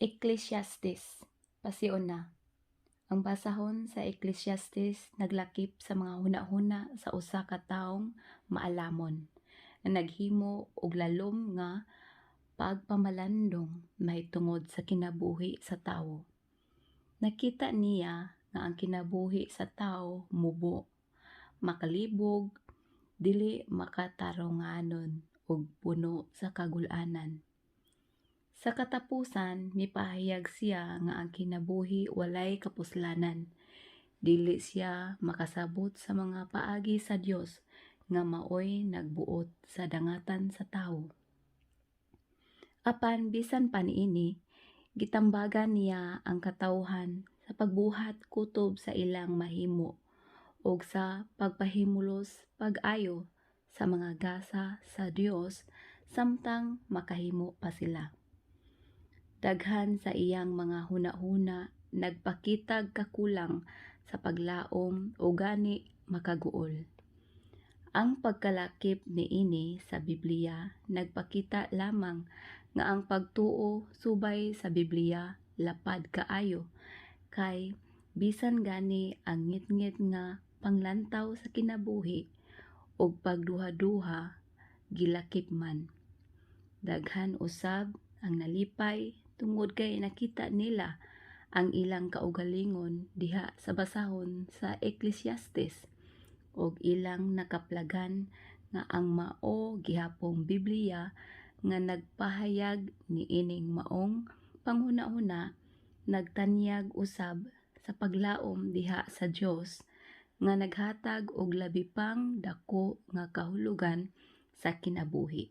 Ecclesiastes, pasiuna. Ang basahon sa Ecclesiastes naglakip sa mga hunahuna sa usa ka taong maalamon na naghimo og lalom nga pagpamalandong mahitungod sa kinabuhi sa tawo. Nakita niya nga ang kinabuhi sa tawo mubo, makalibog, dili makatarunganon ug puno sa kagul-anan. Sa katapusan, mipahayag siya nga ang kinabuhi walay kapuslanan. Dili siya makasabot sa mga paagi sa Dios nga maoy nagbuot sa dangatan sa tawo. Apan bisan pa niini, gitambagan niya ang katawhan sa pagbuhat kutob sa ilang mahimo ug sa pagpahimulos pag-ayo sa mga gasa sa Dios samtang makahimo pa sila. Daghan sa iyang mga hunahuna nagpakitag kakulang sa paglaom o gani makaguol. Ang pagkalakip niini sa Biblia nagpakita lamang nga ang pagtuo subay sa Biblia lapad kaayo kay bisan gani ang ngitngit nga panglantaw sa kinabuhi ug pagduha-duha gilakip man. Daghan usab ang nalipay tungod kay nakita nila ang ilang kaugalingon diha sa basahon sa Ecclesiastes ug ilang nakaplagan nga ang mao gihapong Biblia nga nagpahayag niining maong panghunahuna nagtanyag usab sa paglaom diha sa Dios nga naghatag og labi pang dako nga kahulugan sa kinabuhi.